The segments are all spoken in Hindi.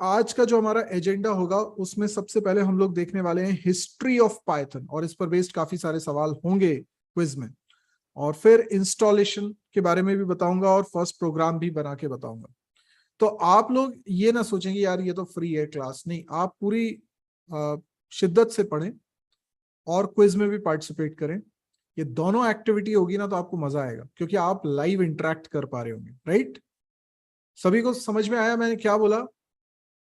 आज का जो हमारा एजेंडा होगा उसमें सबसे पहले हम लोग देखने वाले हैं हिस्ट्री ऑफ पाइथन, और इस पर बेस्ड काफी सारे सवाल होंगे क्विज में। और फिर इंस्टॉलेशन के बारे में भी बताऊंगा और फर्स्ट प्रोग्राम भी बना के बताऊंगा। तो आप लोग ये ना सोचेंगे यार ये तो फ्री है क्लास, नहीं, आप पूरी शिद्दत से पढ़ें और क्विज में भी पार्टिसिपेट करें। ये दोनों एक्टिविटी होगी ना तो आपको मजा आएगा, क्योंकि आप लाइव इंटरेक्ट कर पा रहे होंगे। राइट? सभी को समझ में आया मैंने क्या बोला?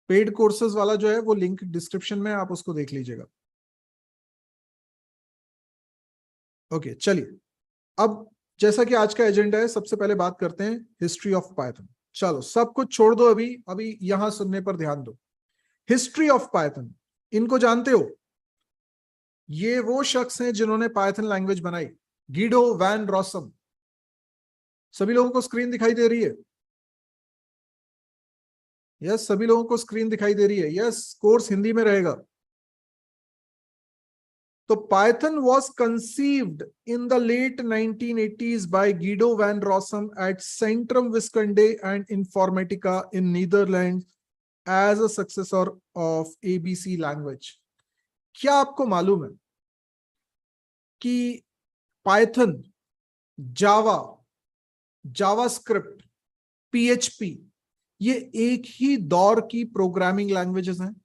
पेड कोर्सेज वाला जो है वो लिंक डिस्क्रिप्शन में, आप उसको देख लीजिएगा। ओके, चलिए। अब जैसा कि आज का एजेंडा है, सबसे पहले बात करते हैं हिस्ट्री ऑफ पाइथन। चलो सब कुछ छोड़ दो, अभी अभी यहां सुनने पर ध्यान दो। हिस्ट्री ऑफ पाइथन, इनको जानते हो? ये वो शख्स हैं जिन्होंने पाइथन लैंग्वेज बनाई, गीडो वैन रॉसम। सभी लोगों को स्क्रीन दिखाई दे रही है? यस, सभी लोगों को स्क्रीन दिखाई दे रही है? यस, कोर्स हिंदी में रहेगा। तो Python was conceived in the late 1980s by Guido van Rossum at Centrum Wiskunde and Informatica in Netherlands as a successor of ABC language. क्या आपको मालूम है कि पाइथन, जावा, जावास्क्रिप्ट, पीएचपी ये एक ही दौर की प्रोग्रामिंग लैंग्वेजेस हैं?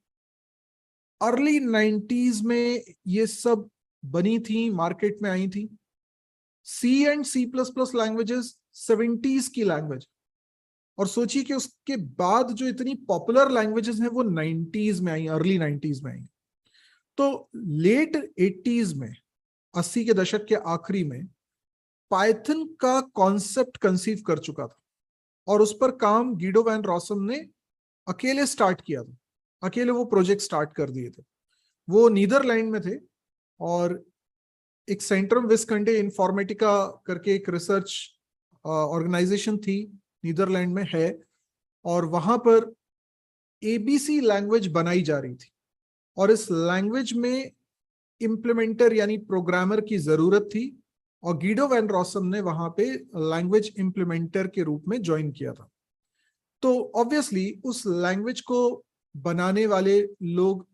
अर्ली 90s में ये सब बनी थी, मार्केट में आई थी। C and C plus plus languages 70s की लैंग्वेज, और सोचिए कि उसके बाद जो इतनी पॉपुलर लैंग्वेजेस हैं वो 90s में आई, अर्ली 90s में आई। तो लेट 80s में, 80 के दशक के आखिरी में पाइथन का कॉन्सेप्ट कंसीव कर चुका था, और उस पर काम गीडो वैन रॉसम ने अकेले स्टार्ट किया था। अकेले वो प्रोजेक्ट स्टार्ट कर दिए थे। वो नीदरलैंड में थे, और एक सेंट्रम विस्कंडे इन्फॉर्मेटिका करके एक रिसर्च ऑर्गेनाइजेशन थी, नीदरलैंड में है, और वहां पर एबीसी लैंग्वेज बनाई जा रही थी। और इस लैंग्वेज में इम्प्लीमेंटर यानी प्रोग्रामर की जरूरत थी, और गीडो वैन रॉसम ने वहां पे लैंग्वेज इम्प्लीमेंटर के रूप में ज्वाइन किया था। तो ऑब्वियसली उस लैंग्वेज को बनाने वाले लोग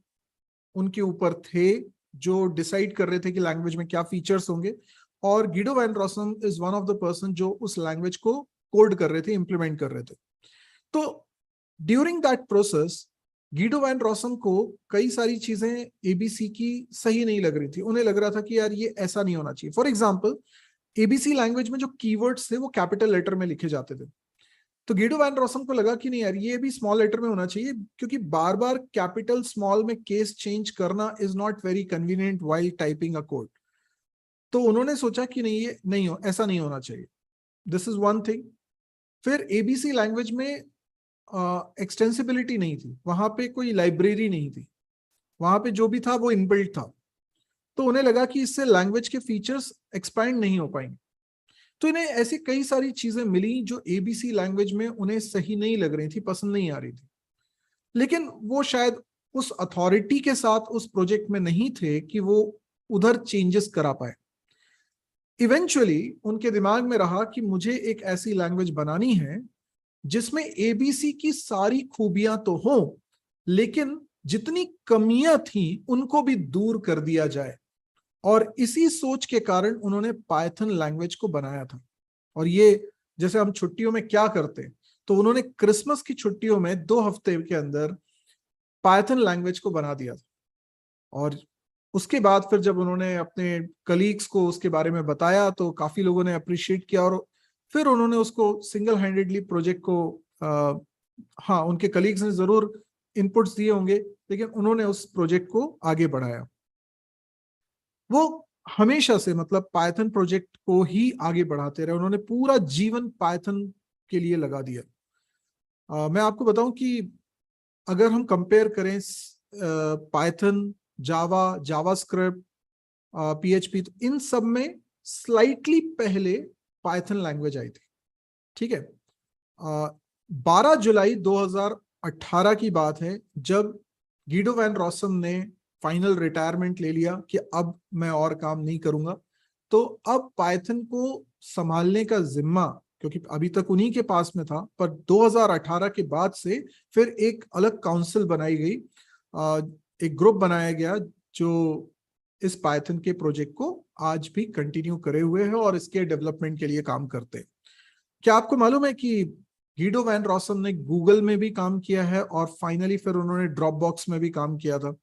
उनके ऊपर थे जो डिसाइड कर रहे थे कि लैंग्वेज में क्या फीचर्स होंगे, और Guido van Rossum is one of the person जो उस लैंग्वेज को कोड कर रहे थे, इंप्लीमेंट कर रहे थे। तो during that process Guido van Rossum को कई सारी चीजें एबीसी की सही नहीं लग रही थी। उन्हें लग रहा था कि यार ये ऐसा नहीं होना चाहिए। फॉर एग्जाम्पल, एबीसी लैंग्वेज में जो कीवर्ड्स थे वो कैपिटल लेटर में लिखे जाते थे। तो गीडो वैन रॉसम को लगा कि नहीं यार ये भी स्मॉल लेटर में होना चाहिए, क्योंकि बार बार कैपिटल स्मॉल में केस चेंज करना is not very convenient while typing a code. तो उन्होंने सोचा कि नहीं, ये नहीं हो, ऐसा नहीं होना चाहिए। This is one thing. फिर एबीसी लैंग्वेज में एक्सटेंसिबिलिटी नहीं थी, वहां पे कोई लाइब्रेरी नहीं थी, वहां पे जो भी था वो इनबिल्ट था। तो उन्हें लगा कि इससे लैंग्वेज के फीचर्स एक्सपैंड नहीं हो पाएंगे। तो इन्हें ऐसी कई सारी चीजें मिली जो एबीसी लैंग्वेज में उन्हें सही नहीं लग रही थी, पसंद नहीं आ रही थी। लेकिन वो शायद उस अथॉरिटी के साथ उस प्रोजेक्ट में नहीं थे कि वो उधर चेंजेस करा पाए। इवेंचुअली उनके दिमाग में रहा कि मुझे एक ऐसी लैंग्वेज बनानी है जिसमें एबीसी की सारी खूबियां तो हों, लेकिन जितनी कमियां थी उनको भी दूर कर दिया जाए। और इसी सोच के कारण उन्होंने पाइथन लैंग्वेज को बनाया था। और ये जैसे हम छुट्टियों में क्या करते हैं, तो उन्होंने क्रिसमस की छुट्टियों में 2 हफ्ते के अंदर पाइथन लैंग्वेज को बना दिया था। और उसके बाद फिर जब उन्होंने अपने कलीग्स को उसके बारे में बताया तो काफी लोगों ने अप्रिशिएट किया, और फिर उन्होंने उसको सिंगल हैंडेडली प्रोजेक्ट को हाँ, उनके कलीग्स ने जरूर इनपुट्स दिए होंगे, लेकिन उन्होंने उस प्रोजेक्ट को आगे बढ़ाया। वो हमेशा से मतलब पाइथन प्रोजेक्ट को ही आगे बढ़ाते रहे, उन्होंने पूरा जीवन पाइथन के लिए लगा दिया। मैं आपको बताऊं कि अगर हम कंपेयर करें पाइथन, जावा, जावास्क्रिप्ट, पीएचपी, तो इन सब में स्लाइटली पहले पाइथन लैंग्वेज आई थी। ठीक है? 12 जुलाई 2018 की बात है जब गीडो वैन रॉसम ने फाइनल रिटायरमेंट ले लिया कि अब मैं और काम नहीं करूंगा। तो अब पाइथन को संभालने का जिम्मा, क्योंकि अभी तक उन्हीं के पास में था, पर 2018 के बाद से फिर एक अलग काउंसिल बनाई गई, एक ग्रुप बनाया गया जो इस पाइथन के प्रोजेक्ट को आज भी कंटिन्यू करे हुए है और इसके डेवलपमेंट के लिए काम करते हैं। क्या आपको मालूम है कि गीडो वैन रॉसन ने गूगल में भी काम किया है और फाइनली फिर उन्होंने ड्रॉप बॉक्स में भी काम किया था।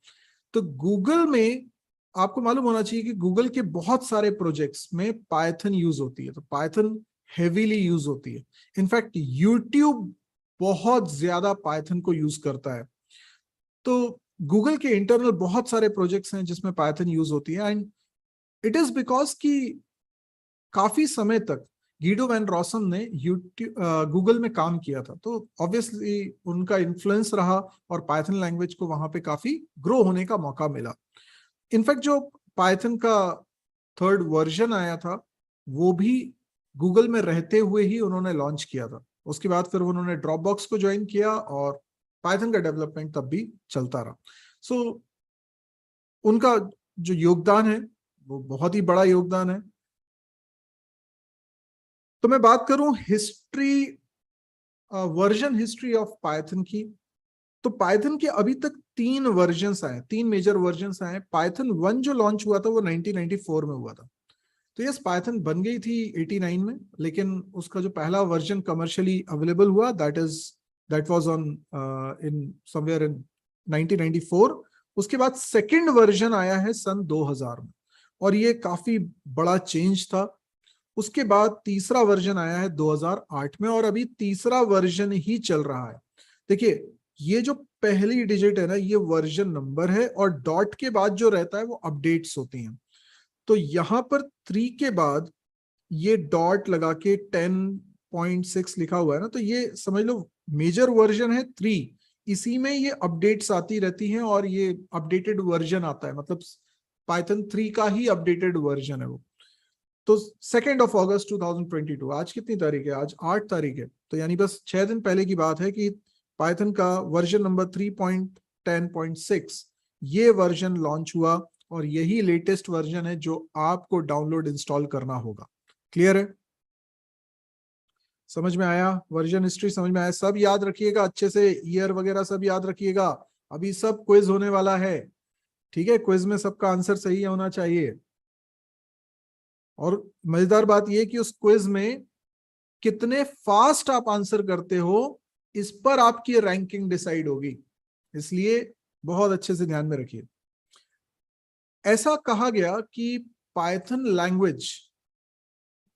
तो गूगल में आपको मालूम होना चाहिए कि गूगल के बहुत सारे प्रोजेक्ट्स में पाइथन यूज होती है, तो पाइथन हेवीली यूज होती है। इनफैक्ट यूट्यूब बहुत ज्यादा पाइथन को यूज करता है। तो गूगल के इंटरनल बहुत सारे प्रोजेक्ट्स हैं जिसमें पाइथन यूज होती है, एंड इट इज बिकॉज कि काफी समय तक गीडो वैन रॉसन ने यूट्यूब गूगल में काम किया था, तो ऑब्वियसली उनका इन्फ्लुएंस रहा और पाइथन लैंग्वेज को वहां पे काफी ग्रो होने का मौका मिला। इनफैक्ट जो पाइथन का 3rd वर्जन आया था वो भी गूगल में रहते हुए ही उन्होंने लॉन्च किया था। उसके बाद फिर उन्होंने ड्रॉप बॉक्स को ज्वाइन किया और पाइथन का डेवलपमेंट तब भी चलता रहा। सो उनका जो योगदान है वो बहुत ही बड़ा योगदान है। तो मैं बात करूं history, version history of Python की, तो पाइथन के अभी तक 3 वर्जन्स आए, 3 मेजर वर्जन्स आए। पाइथन 1 जो लॉन्च हुआ था वो 1994 में हुआ था। तो यस, पाइथन बन गई थी 89 में, लेकिन उसका जो पहला वर्जन कमर्शियली अवेलेबल हुआ that was on in somewhere in 1994। उसके बाद सेकंड वर्जन आया है सन 2000 में, और ये काफी बड़ा चेंज था। उसके बाद तीसरा वर्जन आया है 2008 में, और अभी तीसरा वर्जन ही चल रहा है। देखिए, ये जो पहली डिजिट है ना, ये वर्जन नंबर है, और डॉट के बाद जो रहता है वो अपडेट्स होती हैं। तो यहां पर 3 के बाद ये डॉट लगा के 10.6 लिखा हुआ है ना, तो ये समझ लो मेजर वर्जन है 3। इसी में ये अपडेट्स आती रहती हैं और ये अपडेटेड वर्जन आता है, मतलब पाइथन 3 का ही अपडेटेड वर्जन है वो। तो 2 अगस्त 2022, आज कितनी तारीख है? आज 8 तारीख है। तो यानी बस 6 दिन पहले की बात है कि पाइथन का वर्जन नंबर 3.10.6 ये वर्जन लॉन्च हुआ, और यही लेटेस्ट वर्जन है जो आपको डाउनलोड इंस्टॉल करना होगा। क्लियर है? समझ में आया? वर्जन हिस्ट्री समझ में आया? सब याद रखिएगा अच्छे से, ईयर वगैरह सब याद रखिएगा। अभी सब क्विज होने वाला है, ठीक है? क्विज में सबका आंसर सही होना चाहिए। और मजेदार बात यह कि उस क्विज में कितने फास्ट आप आंसर करते हो, इस पर आपकी रैंकिंग डिसाइड होगी, इसलिए बहुत अच्छे से ध्यान में रखिए। ऐसा कहा गया कि पाइथन लैंग्वेज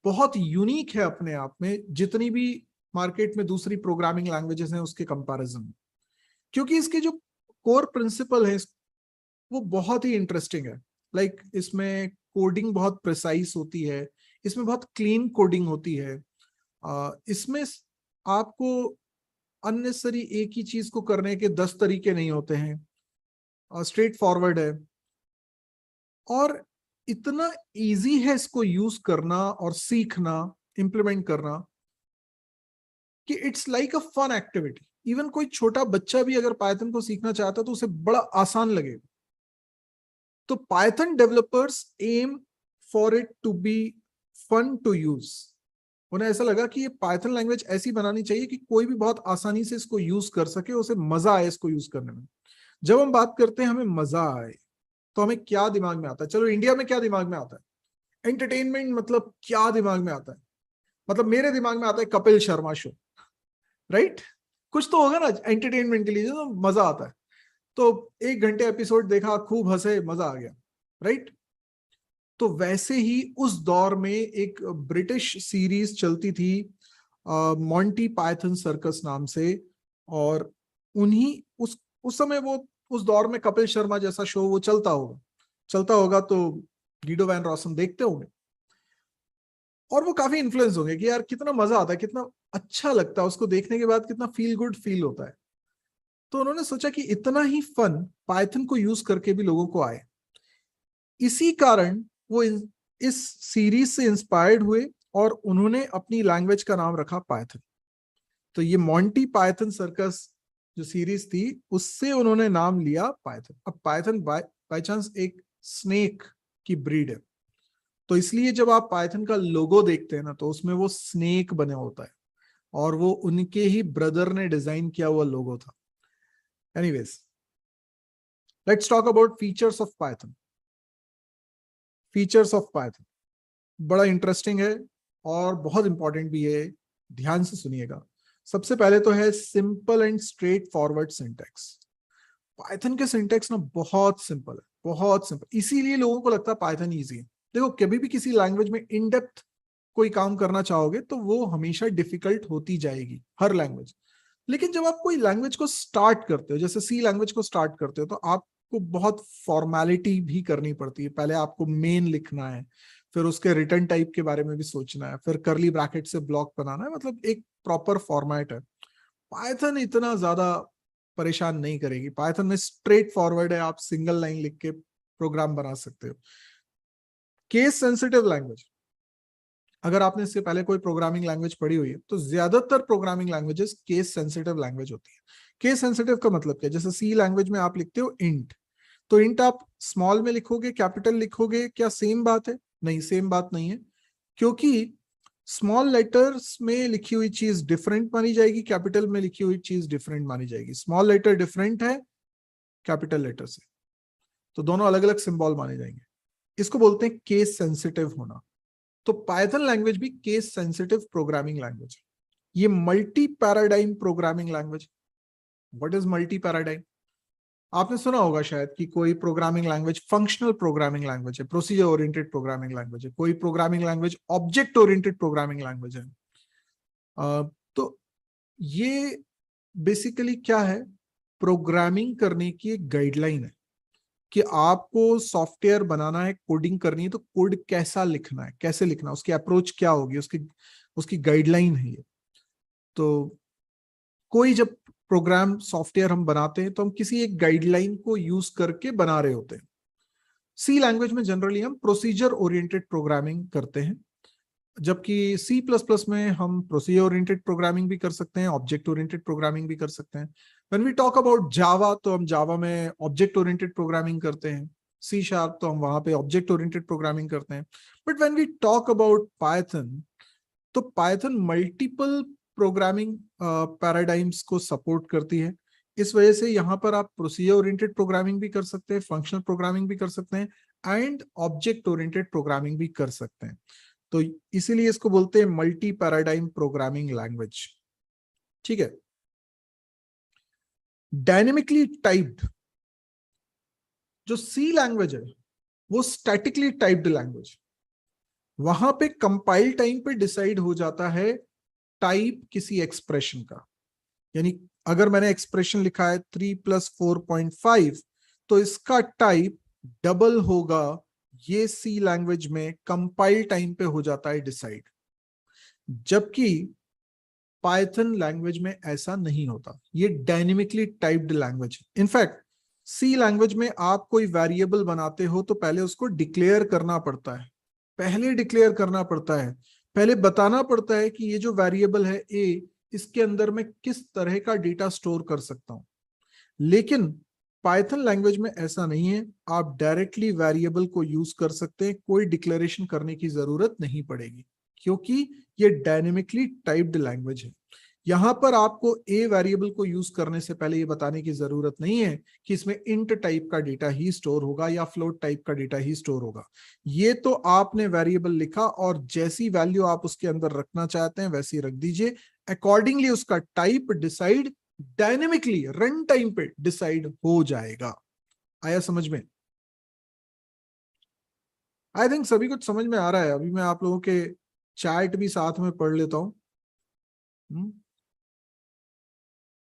बहुत यूनिक है अपने आप में, जितनी भी मार्केट में दूसरी प्रोग्रामिंग लैंग्वेजेस हैं उसके कंपैरिजन में, क्योंकि इसके जो कोर प्रिंसिपल है वो बहुत ही इंटरेस्टिंग है। लाइक इसमें कोडिंग बहुत प्रिसाइज होती है, इसमें बहुत क्लीन कोडिंग होती है। इसमें आपको अननेसेसरी एक ही चीज को करने के 10 तरीके नहीं होते हैं, स्ट्रेट फॉरवर्ड है, और इतना इजी है इसको यूज करना और सीखना, इंप्लीमेंट करना, कि it's like a fun activity. Even कोई छोटा बच्चा भी अगर पाइथन को सीखना चाहता है तो उसे बड़ा आसान लगेगा। तो Python developers aim for it to be fun to use. उन्हें ऐसा लगा कि ये पाइथन लैंग्वेज ऐसी बनानी चाहिए कि कोई भी बहुत आसानी से इसको यूज कर सके, उसे मजा आए इसको यूज करने में। जब हम बात करते हैं हमें मजा आए, तो हमें क्या दिमाग में आता है? चलो इंडिया में क्या दिमाग में आता है? एंटरटेनमेंट। मतलब क्या दिमाग में आता है? मतलब मेरे दिमाग में आता है कपिल शर्मा शो, राइट? कुछ तो होगा ना एंटरटेनमेंट के लिए जो मजा आता है। तो 1 घंटे एपिसोड देखा, खूब हंसे, मजा आ गया, राइट? तो वैसे ही उस दौर में एक ब्रिटिश सीरीज चलती थी मॉन्टी पाइथन सर्कस नाम से, और उन्हीं उस समय वो उस दौर में कपिल शर्मा जैसा शो वो चलता होगा तो गीडो वैन रॉसन देखते होंगे, और वो काफी इन्फ्लुएंस होंगे कि यार कितना मजा आता है, कितना अच्छा लगता है उसको देखने के बाद, कितना फील गुड फील होता है। तो उन्होंने सोचा कि इतना ही फन पाइथन को यूज करके भी लोगों को आए। इसी कारण वो इस सीरीज से इंस्पायर्ड हुए और उन्होंने अपनी लैंग्वेज का नाम रखा पाइथन। तो ये मॉन्टी पाइथन सर्कस जो सीरीज थी उससे उन्होंने नाम लिया पाइथन। अब पाइथन बाय चांस एक स्नेक की ब्रीड है, तो इसलिए जब आप पाइथन का लोगो देखते हैं ना, तो उसमें वो स्नेक बने होता है, और वो उनके ही ब्रदर ने डिजाइन किया हुआ लोगो था। Anyways, let's talk about features of Python. Features of Python बड़ा इंटरेस्टिंग है और बहुत इंपॉर्टेंट भी है, ध्यान से सुनिएगा। सबसे पहले तो है simple and straight forward syntax. Python के सिंटैक्स ना बहुत सिंपल है, बहुत सिंपल, इसीलिए लोगों को लगता है पाइथन ईजी है। देखो, कभी भी किसी लैंग्वेज में इन डेप्थ कोई काम करना चाहोगे तो वो हमेशा डिफिकल्ट होती जाएगी, हर लैंग्वेज। लेकिन जब आप कोई लैंग्वेज को स्टार्ट करते हो, जैसे सी लैंग्वेज को स्टार्ट करते हो, तो आपको बहुत फॉर्मेलिटी भी करनी पड़ती है। पहले आपको मेन लिखना है, फिर उसके रिटर्न टाइप के बारे में भी सोचना है, फिर करली ब्रैकेट से ब्लॉक बनाना है, मतलब एक प्रॉपर फॉर्मेट है। पाइथन इतना ज्यादा परेशान नहीं करेगी। पाइथन में स्ट्रेट फॉरवर्ड है, आप सिंगल लाइन लिख के प्रोग्राम बना सकते हो। केस सेंसिटिव लैंग्वेज, अगर आपने इससे पहले कोई प्रोग्रामिंग लैंग्वेज पढ़ी हुई है तो ज्यादातर programming languages case sensitive language होती है। केस सेंसिटिव का मतलब क्या है? जैसे सी लैंग्वेज में आप लिखते हो इंट, तो इंट आप स्मॉल में लिखोगे, कैपिटल लिखोगे, क्या सेम बात है? नहीं, सेम बात नहीं है, क्योंकि स्मॉल लेटर्स में लिखी हुई चीज डिफरेंट मानी जाएगी, कैपिटल में लिखी हुई चीज डिफरेंट मानी जाएगी। स्मॉल लेटर डिफरेंट है कैपिटल लेटर से, तो दोनों अलग अलग सिंबल माने जाएंगे। इसको बोलते हैं केस सेंसिटिव होना। तो पाइथन लैंग्वेज भी केस सेंसिटिव प्रोग्रामिंग लैंग्वेज है। ये multi paradigm programming language. What is multi paradigm? आपने सुना होगा शायद कि कोई programming language functional programming language है, प्रोसीजर ओरिएंटेड प्रोग्रामिंग लैंग्वेज है, कोई programming language object oriented programming language है। तो ये बेसिकली क्या है? प्रोग्रामिंग करने की एक गाइडलाइन है कि आपको सॉफ्टवेयर बनाना है, कोडिंग करनी है, तो कोड कैसा लिखना है, कैसे लिखना है, उसकी अप्रोच क्या होगी, उसकी उसकी गाइडलाइन है ये। तो कोई जब प्रोग्राम सॉफ्टवेयर हम बनाते हैं तो हम किसी एक गाइडलाइन को यूज करके बना रहे होते हैं। सी लैंग्वेज में जनरली हम प्रोसीजर ओरिएंटेड प्रोग्रामिंग करते हैं, जबकि सी प्लस प्लस में हम प्रोसीजर ओरिएंटेड प्रोग्रामिंग भी कर सकते हैं, ऑब्जेक्ट ओरिएंटेड प्रोग्रामिंग भी कर सकते हैं। When we talk about Java, तो हम जावा में ऑब्जेक्ट ओरिएंटेड प्रोग्रामिंग करते हैं। सी शार्प, तो हम वहां पे ऑब्जेक्ट ओरिएंटेड प्रोग्रामिंग करते हैं। But when we talk about Python, तो पाइथन मल्टीपल प्रोग्रामिंग पैराडाइम्स को सपोर्ट करती है। इस वजह से यहाँ पर आप प्रोसीजर ओरिएंटेड प्रोग्रामिंग भी कर सकते हैं, फंक्शनल प्रोग्रामिंग भी कर सकते हैं, एंड ऑब्जेक्ट ओरिएंटेड प्रोग्रामिंग भी कर सकते हैं। तो इसीलिए इसको बोलते हैं मल्टी पैराडाइम प्रोग्रामिंग लैंग्वेज। ठीक है। डायनेमिकली टाइप्ड जो सी लैंग्वेज है, वो स्टैटिकली टाइप्ड लैंग्वेज। वहां पे कंपाइल टाइम पे डिसाइड हो जाता है टाइप किसी एक्सप्रेशन का। यानी अगर मैंने एक्सप्रेशन लिखा है 3+4.5, तो इसका टाइप डबल होगा। ये सी लैंग्वेज में कंपाइल टाइम पे हो जाता है डिसाइड, जबकि पाइथन लैंग्वेज में ऐसा नहीं होता। ये डायनेमिकली टाइप्ड लैंग्वेज है। इनफैक्ट सी लैंग्वेज में आप कोई वेरिएबल बनाते हो तो पहले उसको डिक्लेयर करना पड़ता है, पहले डिक्लेयर करना पड़ता है, पहले बताना पड़ता है कि ये जो वेरिएबल है ए, इसके अंदर मैं किस तरह का डेटा स्टोर कर सकता हूं। लेकिन पाइथन लैंग्वेज में ऐसा नहीं है, आप डायरेक्टली वेरिएबल को यूज कर सकते हैं, कोई डिक्लेरेशन करने की जरूरत नहीं पड़ेगी, क्योंकि ये डायनेमिकली टाइप्ड लैंग्वेज है। यहां पर आपको ए वेरिएबल को यूज करने से पहले ये बताने की जरूरत नहीं है कि इसमें इंट टाइप का डेटा ही स्टोर होगा या फ्लोट टाइप का डेटा ही स्टोर होगा। ये तो आपने वेरिएबल लिखा और जैसी वैल्यू आप उसके अंदर रखना चाहते हैं वैसी रख दीजिए, अकॉर्डिंगली उसका type decide dynamically run time पे डिसाइड हो जाएगा। आया समझ में? आई थिंक सभी कुछ समझ में आ रहा है। अभी मैं आप लोगों के चैट भी साथ में पढ़ लेता हूं।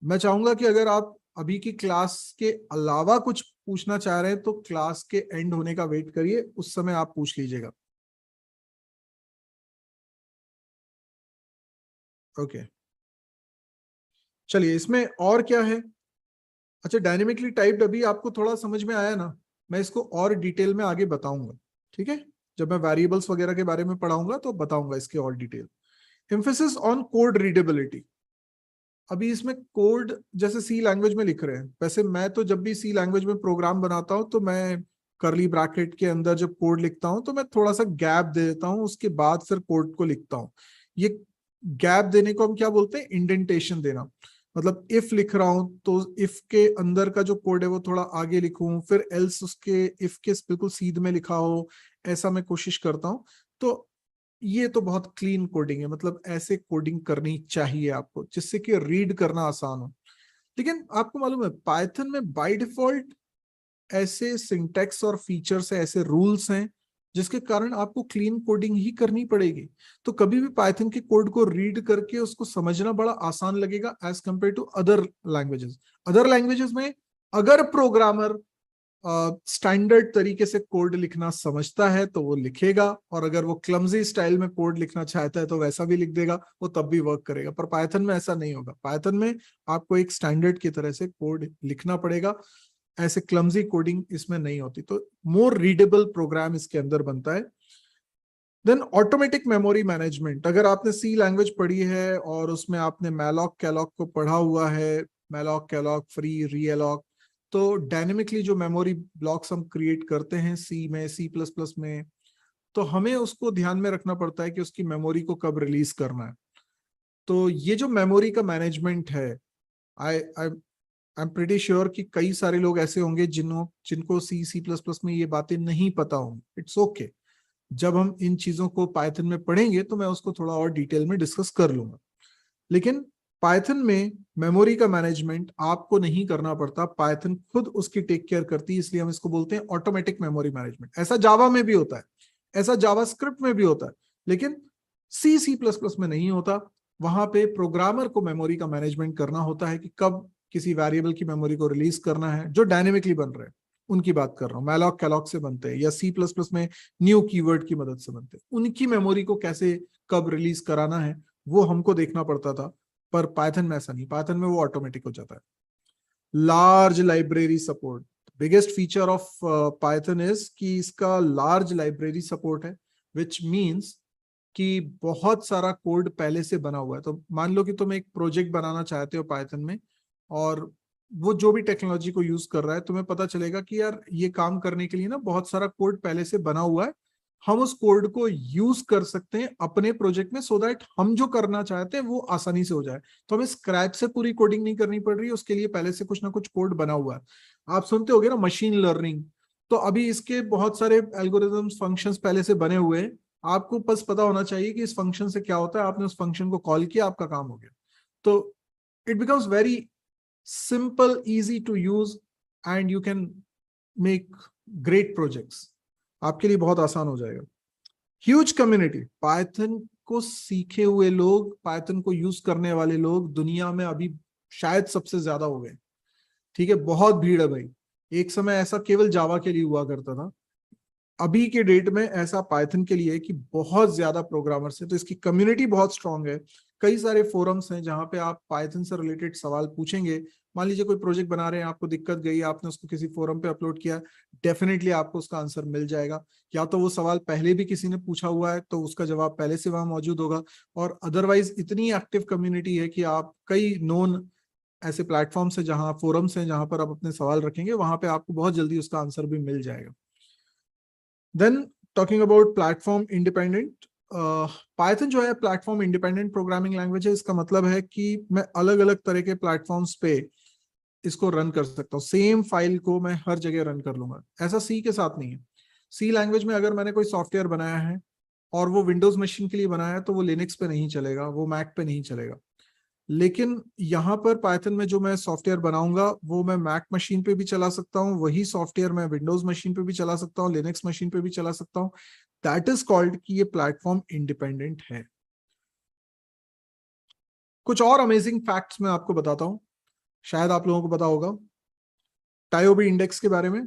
मैं चाहूंगा कि अगर आप अभी की क्लास के अलावा कुछ पूछना चाह रहे हैं तो क्लास के एंड होने का वेट करिए, उस समय आप पूछ लीजिएगा। ओके, चलिए इसमें और क्या है। अच्छा, डायनेमिकली टाइप्ड अभी आपको थोड़ा समझ में आया ना? मैं इसको और डिटेल में आगे बताऊंगा, ठीक है? जब मैं वेरिएबल्स वगैरह के बारे में पढ़ाऊंगा तो बताऊंगा इसके और detail. Emphasis on code readability. अभी इसमें कोड जैसे सी लैंग्वेज में लिख रहे हैं, वैसे मैं तो जब भी सी लैंग्वेज में प्रोग्राम बनाता हूं तो मैं करली ब्रैकेट के अंदर जब कोड लिखता हूं तो मैं थोड़ा सा गैप दे देता हूं, उसके बाद फिर कोड को लिखता हूं। ये गैप देने को हम क्या बोलते हैं? इंडेंटेशन देना। मतलब इफ लिख रहा हूं तो इफ के अंदर का जो कोड है वो थोड़ा आगे लिखूं, फिर एल्स उसके इफ के बिल्कुल सीध में लिखा हो, ऐसा मैं कोशिश करता हूं। तो ये तो बहुत क्लीन कोडिंग है, मतलब ऐसे कोडिंग करनी चाहिए आपको जिससे कि रीड करना आसान हो। लेकिन आपको मालूम है पाइथन में बाय डिफॉल्ट ऐसे सिंटैक्स और फीचर्स है, ऐसे रूल्स हैं जिसके कारण आपको क्लीन कोडिंग ही करनी पड़ेगी। तो कभी भी पाइथन के कोड को रीड करके उसको समझना बड़ा आसान लगेगा as compare to other languages. Other languages में अगर प्रोग्रामर स्टैंडर्ड तरीके से कोड लिखना समझता है तो वो लिखेगा, और अगर वो क्लमजी स्टाइल में कोड लिखना चाहता है तो वैसा भी लिख देगा, वो तब भी वर्क करेगा। पर पाइथन में ऐसा नहीं होगा। पाइथन में आपको एक स्टैंडर्ड की तरह से कोड लिखना पड़ेगा, ऐसे क्लमजी कोडिंग इसमें नहीं होती। तो मोर रीडेबल प्रोग्राम इसके अंदर बनता है। Then automatic memory management. अगर आपने सी लैंग्वेज पढ़ी है और उसमें आपने मैलॉक कैलॉक को पढ़ा हुआ है, मैलॉक कैलॉक फ्री रीअलॉक, तो डायनेमिकली जो मेमोरी ब्लॉक्स हम क्रिएट करते हैं सी में, सी प्लस प्लस में, तो हमें उसको ध्यान में रखना पड़ता है कि उसकी मेमोरी को कब रिलीज करना है। तो ये जो मेमोरी का मैनेजमेंट है, आई आई आई एम प्रीटी श्योर कि कई सारे लोग ऐसे होंगे जिनको सी सी प्लस प्लस में ये बातें नहीं पता होंगी। इट्स ओके, जब हम इन चीजों को पाइथन में पढ़ेंगे तो मैं उसको थोड़ा और डिटेल में डिस्कस कर लूंगा। लेकिन पाइथन में मेमोरी का मैनेजमेंट आपको नहीं करना पड़ता, पाइथन खुद उसकी टेक केयर करती है, इसलिए हम इसको बोलते हैं ऑटोमेटिक मेमोरी मैनेजमेंट। ऐसा जावा में भी होता है, ऐसा जावा स्क्रिप्ट में भी होता है, लेकिन सी सी प्लस प्लस में नहीं होता। वहां पे प्रोग्रामर को मेमोरी का मैनेजमेंट करना होता है कि कब किसी वेरिएबल की मेमोरी को रिलीज करना है, जो डायनेमिकली बन रहे हैं उनकी बात कर रहा हूँ। मैलॉक कैलॉक से बनते हैं या सी प्लस प्लस में न्यू कीवर्ड की मदद से बनते हैं, उनकी मेमोरी को कैसे कब रिलीज कराना है वो हमको देखना पड़ता था। पर पाइथन में ऐसा नहीं, पाइथन में वो ऑटोमेटिक हो जाता है। Large library support. Biggest feature of Python is कि इसका लार्ज लाइब्रेरी सपोर्ट है, विच मीन्स कि बहुत सारा कोड पहले से बना हुआ है। तो मान लो कि तुम एक प्रोजेक्ट बनाना चाहते हो पाइथन में, और वो जो भी टेक्नोलॉजी को यूज कर रहा है, तुम्हें पता चलेगा कि यार ये काम करने के लिए ना बहुत सारा कोड पहले से बना हुआ है, हम उस कोड को यूज कर सकते हैं अपने प्रोजेक्ट में, सो दैट हम जो करना चाहते हैं वो आसानी से हो जाए। तो हमें स्क्रैच से पूरी कोडिंग नहीं करनी पड़ रही है, उसके लिए पहले से कुछ ना कुछ कोड बना हुआ है। आप सुनते होगे ना मशीन लर्निंग, तो अभी इसके बहुत सारे एल्गोरिथम्स फंक्शंस पहले से बने हुए हैं। आपको बस पता होना चाहिए कि इस फंक्शन से क्या होता है, आपने उस फंक्शन को कॉल किया, आपका काम हो गया। तो it becomes very simple, easy to use, and you can make great projects. आपके लिए बहुत आसान हो जाएगा। Huge community. पाइथन को सीखे हुए लोग, पाइथन को यूज करने वाले लोग दुनिया में अभी शायद सबसे ज्यादा हो गए। ठीक है, बहुत भीड़ है भाई। एक समय ऐसा केवल जावा के लिए हुआ करता था, अभी के डेट में ऐसा पाइथन के लिए है कि बहुत ज्यादा प्रोग्रामर्स है, तो इसकी कम्युनिटी बहुत स्ट्रांग है। कई सारे फोरम्स हैं जहां पे आप पाइथन से रिलेटेड सवाल पूछेंगे। मान लीजिए कोई प्रोजेक्ट बना रहे हैं, आपको दिक्कत गई, आपने उसको किसी फोरम पे अपलोड किया, डेफिनेटली आपको उसका आंसर मिल जाएगा। या तो वो सवाल पहले भी किसी ने पूछा हुआ है तो उसका जवाब पहले से वहां मौजूद होगा, और अदरवाइज इतनी एक्टिव कम्युनिटी है कि आप कई नोन ऐसे प्लेटफॉर्म्स है, जहां फोरम्स हैं, जहां पर आप अपने सवाल रखेंगे वहां पे आपको बहुत जल्दी उसका आंसर भी मिल जाएगा। Then talking about platform independent, Python जो है प्लेटफॉर्म इंडिपेंडेंट प्रोग्रामिंग लैंग्वेज है। इसका मतलब है कि मैं अलग अलग तरह के प्लेटफॉर्म्स पे इसको रन कर सकता हूँ, सेम फाइल को मैं हर जगह रन कर लूंगा। ऐसा सी के साथ नहीं है। सी लैंग्वेज में अगर मैंने कोई सॉफ्टवेयर बनाया है और वो विंडोज मशीन के लिए बनाया है तो वो लिनक्स पे नहीं चलेगा, वो मैक पे नहीं चलेगा। लेकिन यहाँ पर पाइथन में जो मैं सॉफ्टवेयर बनाऊंगा वो मैं मैक मशीन पे भी चला सकता हूँ, वही सॉफ्टवेयर मैं विंडोज मशीन पे भी चला सकता हूँ, लिनक्स मशीन पे भी चला सकता हूँ। दैट इज कॉल्ड कि ये प्लेटफॉर्म इंडिपेंडेंट है। कुछ और अमेजिंग फैक्ट्स मैं आपको बताता हूँ, शायद आप लोगों को पता होगा टायोबी इंडेक्स के बारे में।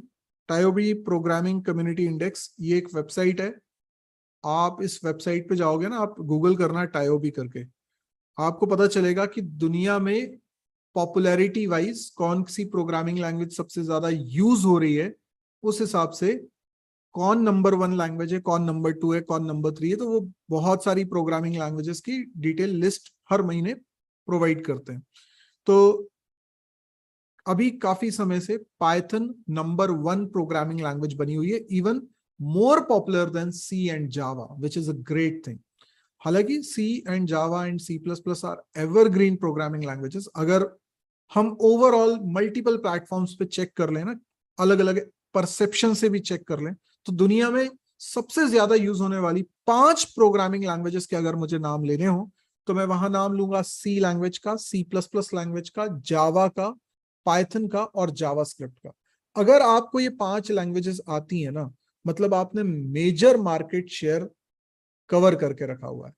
टायोबी प्रोग्रामिंग कम्युनिटी इंडेक्स, ये एक वेबसाइट है। आप इस वेबसाइट पे जाओगे ना, आप गूगल करना टायोबी करके, आपको पता चलेगा कि दुनिया में पॉपुलैरिटी वाइज कौन सी प्रोग्रामिंग लैंग्वेज सबसे ज्यादा यूज हो रही है, उस हिसाब से कौन नंबर 1 लैंग्वेज है, कौन नंबर 2 है, कौन नंबर 3 है। तो वो बहुत सारी प्रोग्रामिंग लैंग्वेजेस की डिटेल लिस्ट हर महीने प्रोवाइड करते हैं। तो अभी काफी समय से पाइथन नंबर 1 प्रोग्रामिंग लैंग्वेज बनी हुई है, even more popular than C and Java, which is a great thing. हालांकि C and Java and C plus plus are evergreen programming languages. अगर हम ओवरऑल मल्टीपल प्लेटफॉर्म्स पे चेक कर लें ना, अलग अलग परसेप्शन से भी चेक कर लें, तो दुनिया में सबसे ज्यादा यूज होने वाली 5 प्रोग्रामिंग लैंग्वेजेस के अगर मुझे नाम लेने हो तो मैं वहां नाम लूंगा सी लैंग्वेज का, सी प्लस प्लस लैंग्वेज का, जावा का, पाइथन का और जावास्क्रिप्ट का। अगर आपको ये 5 लैंग्वेजेस आती है ना, मतलब आपने मेजर मार्केट शेयर कवर करके रखा हुआ है।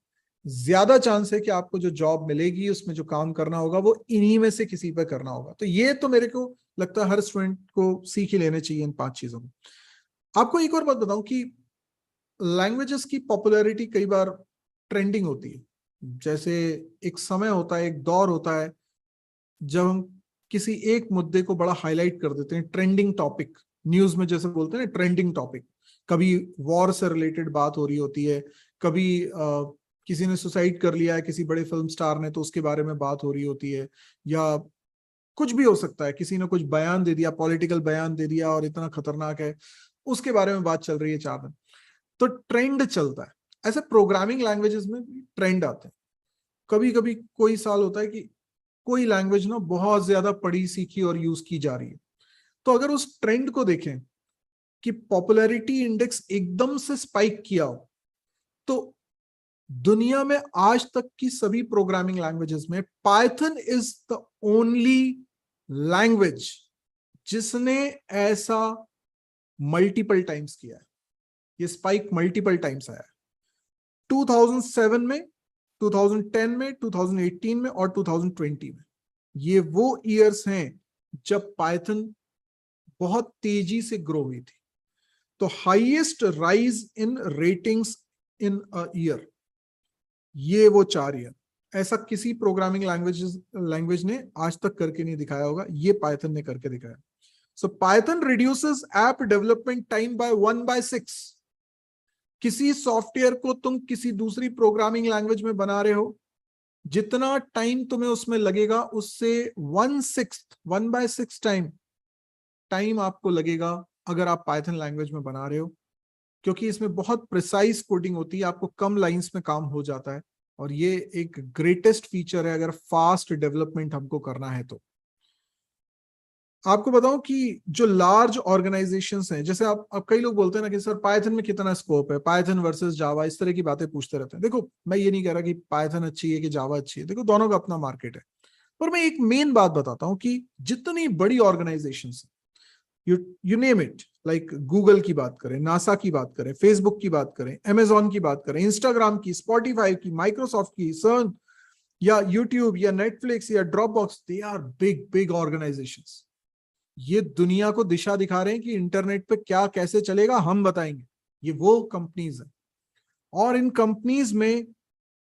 ज्यादा चांस है कि आपको जो जॉब मिलेगी उसमें जो काम करना होगा वो इन्हीं में से किसी पे करना होगा। तो ये तो मेरे को लगता है हर स्टूडेंट को सीख ही लेने चाहिए इन 5 चीजों में। आपको एक और बात बताऊं कि लैंग्वेजेस की पॉपुलैरिटी कई बार ट्रेंडिंग होती है। जैसे एक समय होता है, एक दौर होता है जब हम किसी एक मुद्दे को बड़ा हाईलाइट कर देते हैं, ट्रेंडिंग टॉपिक, न्यूज में जैसे बोलते हैं ट्रेंडिंग टॉपिक। कभी वॉर से रिलेटेड बात हो रही होती है, कभी किसी ने सुसाइड कर लिया है, किसी बड़े फिल्म स्टार ने, तो उसके बारे में बात हो रही होती है, या कुछ भी हो सकता है, किसी ने कुछ बयान दे दिया, पॉलिटिकल बयान दे दिया और इतना खतरनाक है, उसके बारे में बात चल रही है 4 दिन। तो ट्रेंड चलता है। ऐसे प्रोग्रामिंग लैंग्वेजेस में ट्रेंड आते हैं। कभी कभी कोई साल होता है कि कोई लैंग्वेज ना बहुत ज्यादा पढ़ी सीखी और यूज की जा रही है। तो अगर उस ट्रेंड को देखें कि पॉपुलैरिटी इंडेक्स एकदम से स्पाइक किया हो, तो दुनिया में आज तक की सभी प्रोग्रामिंग लैंग्वेजेस में Python is the only language जिसने ऐसा मल्टीपल टाइम्स किया है। ये स्पाइक मल्टीपल टाइम्स आया है, 2007 में, 2010 में, 2018 में और 2020 में। ये वो ईयर्स हैं जब पाइथन बहुत तेजी से ग्रो हुई थी। तो highest rise in ratings in a year, ये वो 4 ईयर। ऐसा किसी प्रोग्रामिंग लैंग्वेज ने आज तक करके नहीं दिखाया होगा, ये पाइथन ने करके दिखाया। So Python reduces app development time by 1/6। किसी सॉफ्टवेयर को तुम किसी दूसरी प्रोग्रामिंग लैंग्वेज में बना रहे हो, जितना टाइम तुम्हें उसमें लगेगा उससे 1/6 टाइम आपको लगेगा अगर आप पाइथन लैंग्वेज में बना रहे हो, क्योंकि इसमें बहुत प्रिसाइज कोडिंग होती है, आपको कम लाइंस में काम हो जाता है। और ये एक ग्रेटेस्ट फीचर है अगर फास्ट डेवलपमेंट हमको करना है तो। आपको बताऊं कि जो लार्ज ऑर्गेनाइजेशंस हैं, जैसे आप कई लोग बोलते हैं ना कि सर पाइथन में कितना स्कोप है, पाइथन वर्सेस जावा, इस तरह की बातें पूछते रहते हैं। देखो, मैं ये नहीं कह रहा कि पाइथन अच्छी है कि जावा अच्छी है, देखो दोनों का अपना मार्केट है। पर मैं एक मेन बात बताता हूं कि जितनी बड़ी organisations, you name it, like Google की बात करें, नासा की बात करें, फेसबुक की बात करें, अमेजॉन की बात करें, इंस्टाग्राम की, स्पॉटिफाई की, माइक्रोसॉफ्ट की, सर्न या यूट्यूब या नेटफ्लिक्स या Dropbox, they are big big organisations. ये दुनिया को दिशा दिखा रहे हैं कि इंटरनेट पे क्या कैसे चलेगा, हम बताएंगे। ये वो कंपनीज है, और इन कंपनीज में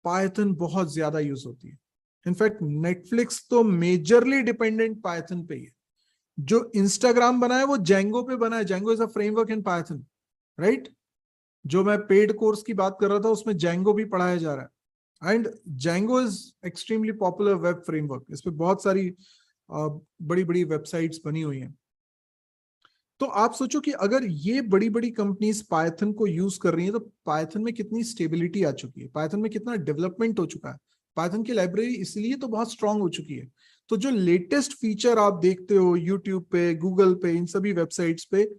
पाइथन बहुत ज्यादा यूज होती है। इनफैक्ट नेटफ्लिक्स तो मेजरली डिपेंडेंट पाइथन पे ही है। जो इंस्टाग्राम बना है वो जेंगो पे बना है। Django is a framework in Python, right? जो मैं पेड कोर्स की बात कर रहा था उसमें जेंगो भी पढ़ाया जा रहा है। And Django is extremely popular web framework. इस पे बहुत सारी बड़ी बड़ी वेबसाइट्स बनी हुई हैं। तो आप सोचो कि अगर ये बड़ी बड़ी कंपनीज पाइथन को यूज कर रही हैं, तो पाइथन में कितनी स्टेबिलिटी आ चुकी है, पाइथन में कितना डेवलपमेंट हो चुका है। पाइथन की लाइब्रेरी इसलिए तो बहुत स्ट्रांग हो चुकी है। तो जो लेटेस्ट फीचर आप देखते हो यूट्यूब पे, गूगल पे, इन सभी वेबसाइट्स पे,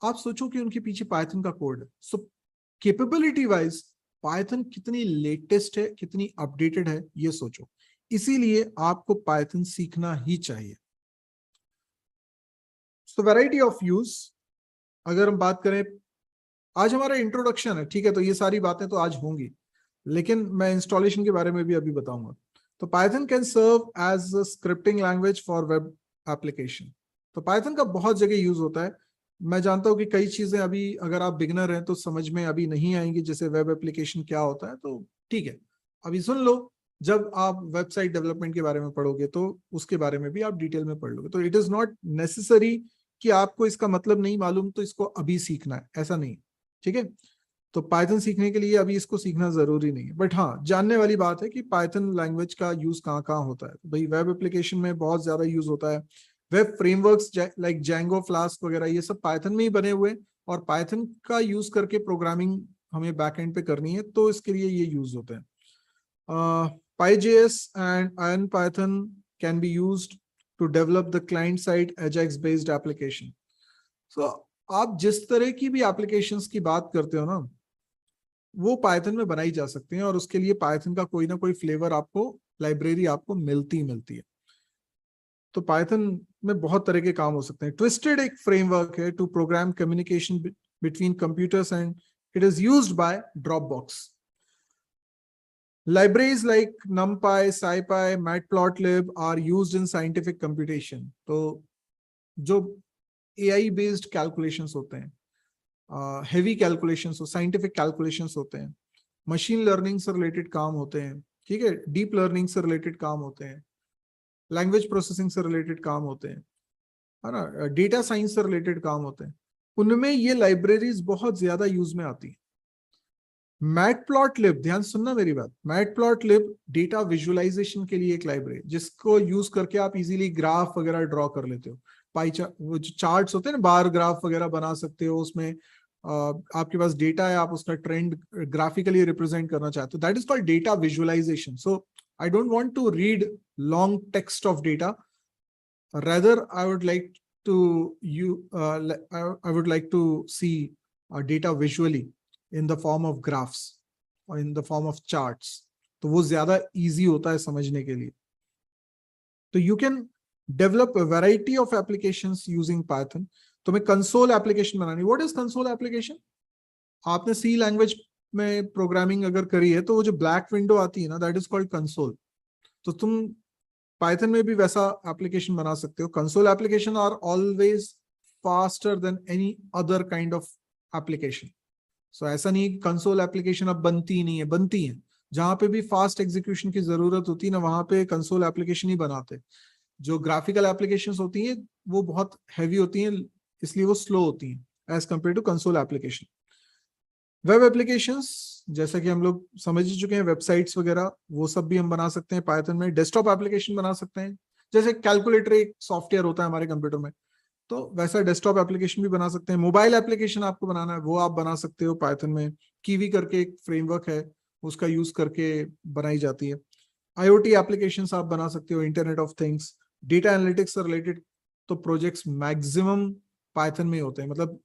आप सोचो कि उनके पीछे पाइथन का कोड है। सो कैपेबिलिटी वाइज पाइथन कितनी लेटेस्ट है, कितनी अपडेटेड है, ये सोचो। इसीलिए आपको पाइथन सीखना ही चाहिए। सो वैरायटी ऑफ यूज, अगर हम बात करें, आज हमारा इंट्रोडक्शन है, ठीक है, तो ये सारी बातें तो आज होंगी, लेकिन मैं इंस्टॉलेशन के बारे में भी अभी बताऊंगा। तो Python can serve as a scripting language for web application. तो पाइथन का बहुत जगह यूज होता है। मैं जानता हूं कि कई चीजें अभी अगर आप बिगनर हैं तो समझ में अभी नहीं आएंगी, जैसे वेब एप्लीकेशन क्या होता है, तो ठीक है, अभी सुन लो। जब आप वेबसाइट डेवलपमेंट के बारे में पढ़ोगे तो उसके बारे में भी आप डिटेल में पढ़ लोगे। तो इट इज नॉट नेसेसरी कि आपको इसका मतलब नहीं मालूम तो इसको अभी सीखना है, ऐसा नहीं, ठीक है। तो पाइथन सीखने के लिए अभी इसको सीखना जरूरी नहीं है। बट हाँ, जानने वाली बात है कि पाइथन लैंग्वेज का यूज कहाँ कहाँ होता है। तो भाई वेब एप्लीकेशन में बहुत ज्यादा यूज होता है, web frameworks like Django, flask वगैरह ये सब पाइथन में ही बने हुए हैं, और पाइथन का यूज करके प्रोग्रामिंग हमें बैकएंड पे करनी है, तो इसके लिए ये यूज होते हैं. PyJS and IronPython can be used to develop the client-side Ajax-based application. So आप जिस तरह की भी एप्लीकेशंस की बात करते हो ना, वो पाइथन में बनाई जा सकती हैं, और उसके लिए पाइथन का कोई ना कोई फ्लेवर आपको, लाइब्रेरी आपको मिलती है. तो पाइथन में बहुत तरह के काम हो सकते हैं. ट्विस्टेड एक फ्रेमवर्क है to program communication between computers and it is used by Dropbox. Libraries like NumPy, SciPy, Matplotlib are used in scientific computation. तो जो AI based calculations होते हैं, heavy calculations, scientific calculations होते हैं, machine learning से related काम होते हैं, ठीक है, deep learning से related काम होते हैं, language processing से related काम होते हैं, है ना, data science से related काम होते हैं, उनमें ये libraries बहुत ज्यादा यूज में आती हैं. मैटप्लॉटलिब, ध्यान सुनना मेरी बात, मैटप्लॉटलिब डेटा विजुअलाइजेशन के लिए एक लाइब्रेरी, जिसको यूज करके आप इजीली ग्राफ वगैरह ड्रॉ कर लेते हो. पाई चार्ट, वो जो चार्ट्स होते हैं ना, बार ग्राफ वगैरह बना सकते हो. उसमें आपके पास डेटा है, आप उसका ट्रेंड ग्राफिकली रिप्रेजेंट करना चाहते हो. That is called data visualisation. So I don't want to read long text of data, rather I would like to see data visually in the form of graphs or in the form of charts. तो वो ज्यादा easy होता है समझने के लिए. तो you can develop a variety of applications using Python. तुम्हें console application बनानी. What is console application? आपने C language में प्रोग्रामिंग अगर करी है, तो वो जो ब्लैक विंडो आती है ना, दैट इज कॉल्ड कंसोल. तो तुम पाइथन में भी वैसा एप्लीकेशन बना सकते हो. Console application are always faster than any other kind of application. So ऐसा नहीं कंसोल एप्लीकेशन अब बनती ही नहीं है, बनती है. जहां पे भी फास्ट एग्जीक्यूशन की जरूरत होती है ना, वहां पे कंसोल एप्लीकेशन ही बनाते. जो ग्राफिकल एप्लीकेशंस होती हैं वो बहुत हैवी होती हैं, इसलिए वो स्लो होती हैं as compare to console application. Web applications, जैसा कि हम लोग समझ ही चुके हैं, वेबसाइट्स वगैरह, वो सब भी हम बना सकते हैं पाइथन में. डेस्कटॉप एप्लीकेशन बना सकते हैं, जैसे कैलकुलेटर एक सॉफ्टवेयर होता है हमारे कंप्यूटर में, तो वैसा डेस्कटॉप एप्लीकेशन भी बना सकते हैं. मोबाइल एप्लीकेशन आपको बनाना है, वो आप बना सकते हो पाइथन में. कीवी करके एक फ्रेमवर्क है, उसका यूज करके बनाई जाती है. आईओटी एप्लीकेशंस आप बना सकते हो, internet of things, data analytics से रिलेटेड तो प्रोजेक्ट्स मैक्सिमम पाइथन में होते हैं. मतलब